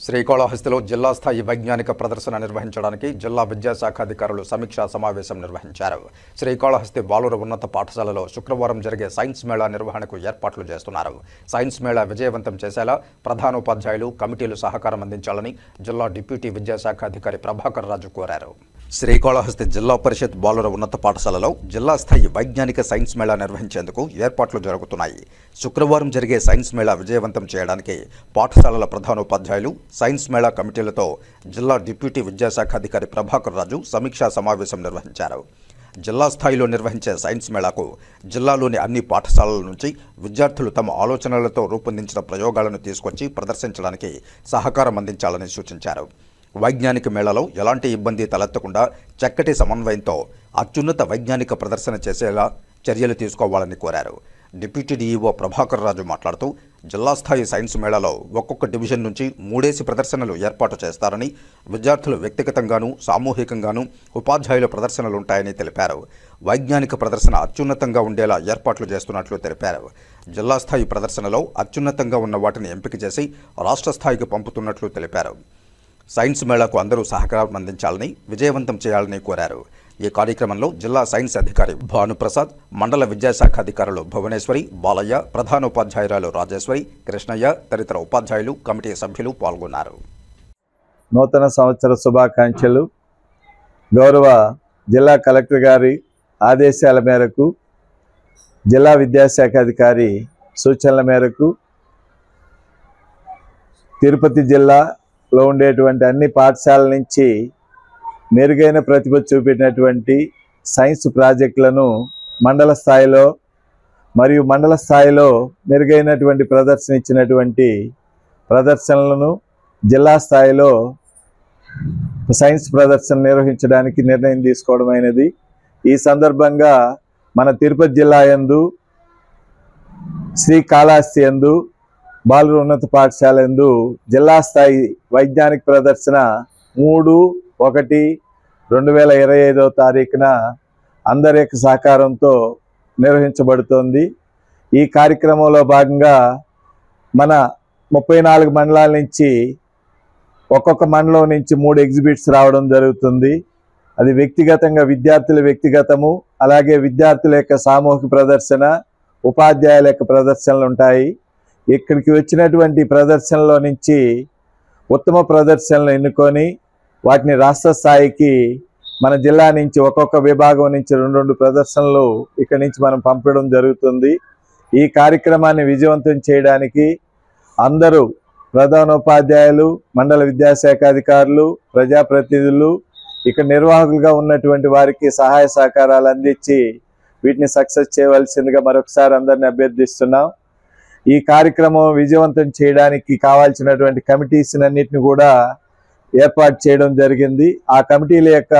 శ్రీకాళహస్తిలో జిల్లా స్థాయి వైజ్ఞానిక ప్రదర్శన నిర్వహించడానికి జిల్లా విద్యాశాఖ అధికారులు సమీక్షా సమావేశం నిర్వహించారు. శ్రీకాళహస్తి బాలుర ఉన్నత పాఠశాలలో శుక్రవారం జరిగే సైన్స్ మేళా నిర్వహణకు ఏర్పాట్లు చేస్తున్నారు. సైన్స్ మేళా విజయవంతం చేసేలా ప్రధానోపాధ్యాయులు, కమిటీలు సహకారం అందించాలని జిల్లా డిప్యూటీ విద్యాశాఖ అధికారి ప్రభాకర్ రాజు కోరారు. శ్రీకాళహస్తి జిల్లా పరిషత్ బాలుర ఉన్నత పాఠశాలలో జిల్లా స్థాయి వైజ్ఞానిక సైన్స్ మేళా నిర్వహించేందుకు ఏర్పాట్లు జరుగుతున్నాయి. శుక్రవారం జరిగే సైన్స్ మేళా విజయవంతం చేయడానికి పాఠశాలల ప్రధానోపాధ్యాయులు, సైన్స్ మేళా కమిటీలతో జిల్లా డిప్యూటీ విద్యాశాఖ అధికారి ప్రభాకర్ రాజు సమీక్షా సమావేశం నిర్వహించారు. జిల్లా స్థాయిలో నిర్వహించే సైన్స్ మేళాకు జిల్లాలోని అన్ని పాఠశాలల నుంచి విద్యార్థులు తమ ఆలోచనలతో రూపొందించిన ప్రయోగాలను తీసుకొచ్చి ప్రదర్శించడానికి సహకారం అందించాలని సూచించారు. వైజ్ఞానిక మేళాలో ఎలాంటి ఇబ్బంది తలెత్తకుండా చక్కటి సమన్వయంతో అత్యున్నత వైజ్ఞానిక ప్రదర్శన చేసేలా చర్యలు తీసుకోవాలని కోరారు. డిప్యూటీ డీఈఓ ప్రభాకర్ రాజు మాట్లాడుతూ, జిల్లా స్థాయి సైన్స్ మేళాలో ఒక్కొక్క డివిజన్ నుంచి 3 ప్రదర్శనలు ఏర్పాటు చేస్తారని, విద్యార్థులు వ్యక్తిగతంగానూ సామూహికంగానూ ఉపాధ్యాయుల ప్రదర్శనలుంటాయని తెలిపారు. వైజ్ఞానిక ప్రదర్శన అత్యున్నతంగా ఉండేలా ఏర్పాట్లు చేస్తున్నట్లు తెలిపారు. జిల్లా స్థాయి ప్రదర్శనలో అత్యున్నతంగా ఉన్న వాటిని ఎంపిక చేసి రాష్ట్ర స్థాయికి పంపుతున్నట్లు తెలిపారు. సైన్స్ మేళాకు అందరూ సహకారం అందించాలని, విజయవంతం చేయాలని కోరారు. ఈ కార్యక్రమంలో జిల్లా సైన్స్ అధికారి భానుప్రసాద్, మండల విద్యాశాఖ అధికారులు భువనేశ్వరి, బాలయ్య, ప్రధానోపాధ్యాయురాలు రాజేశ్వరి, కృష్ణయ్య తదితర ఉపాధ్యాయులు, కమిటీ సభ్యులు పాల్గొన్నారు. నూతన సంవత్సర శుభాకాంక్షలు. గౌరవ జిల్లా కలెక్టర్ గారి ఆదేశాల మేరకు, జిల్లా విద్యాశాఖ అధికారి సూచనల మేరకు తిరుపతి జిల్లాలో ఉండేటువంటి అన్ని పాఠశాలల నుంచి మెరుగైన ప్రతిభ చూపినటువంటి సైన్స్ ప్రాజెక్టులను మండల స్థాయిలో మరియు మండల స్థాయిలో మెరుగైనటువంటి ప్రదర్శన ఇచ్చినటువంటి ప్రదర్శనలను జిల్లా స్థాయిలో సైన్స్ ప్రదర్శన నిర్వహించడానికి నిర్ణయం తీసుకోవడమైనది. ఈ సందర్భంగా మన తిరుపతి జిల్లా యందు శ్రీకాళహస్తి యందు బాలుర ఉన్నత పాఠశాల యందు జిల్లా స్థాయి వైజ్ఞానిక ప్రదర్శన 3/1/2025 తారీఖున అందరి యొక్క సహకారంతో నిర్వహించబడుతోంది. ఈ కార్యక్రమంలో భాగంగా మన 34 మండలాల నుంచి ఒక్కొక్క మండలం నుంచి 3 ఎగ్జిబిట్స్ రావడం జరుగుతుంది. అది వ్యక్తిగతంగా విద్యార్థుల వ్యక్తిగతము, అలాగే విద్యార్థుల యొక్క సామూహిక ప్రదర్శన, ఉపాధ్యాయుల యొక్క ప్రదర్శనలు ఉంటాయి. ఇక్కడికి వచ్చినటువంటి ప్రదర్శనలో నుంచి ఉత్తమ ప్రదర్శనలు ఎన్నుకొని వాటిని రాష్ట్ర స్థాయికి మన జిల్లా నుంచి ఒక్కొక్క విభాగం నుంచి 2 ప్రదర్శనలు ఇక్కడి నుంచి మనం పంపడం జరుగుతుంది. ఈ కార్యక్రమాన్ని విజయవంతం చేయడానికి అందరూ ప్రధానోపాధ్యాయులు, మండల విద్యాశాఖ అధికారులు, ప్రజాప్రతినిధులు, ఇక్కడ నిర్వాహకులుగా ఉన్నటువంటి వారికి సహాయ సహకారాలు అందించి వీటిని సక్సెస్ చేయవలసిందిగా మరొకసారి అందరిని అభ్యర్థిస్తున్నాం. ఈ కార్యక్రమం విజయవంతం చేయడానికి కావాల్సినటువంటి కమిటీస్ అన్నిటిని కూడా ఏర్పాటు చేయడం జరిగింది. ఆ కమిటీల యొక్క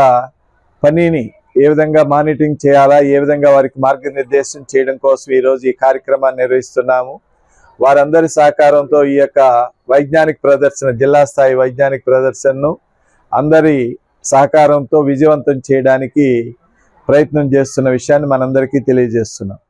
పనిని ఏ విధంగా మానిటరింగ్ చేయాలా, ఏ విధంగా వారికి మార్గనిర్దేశం చేయడం కోసం ఈరోజు ఈ కార్యక్రమాన్ని నిర్వహిస్తున్నాము. వారందరి సహకారంతో ఈ యొక్క వైజ్ఞానిక ప్రదర్శన, జిల్లా స్థాయి వైజ్ఞానిక ప్రదర్శనను అందరి సహకారంతో విజయవంతం చేయడానికి ప్రయత్నం చేస్తున్న విషయాన్ని మనందరికీ తెలియజేస్తున్నాం.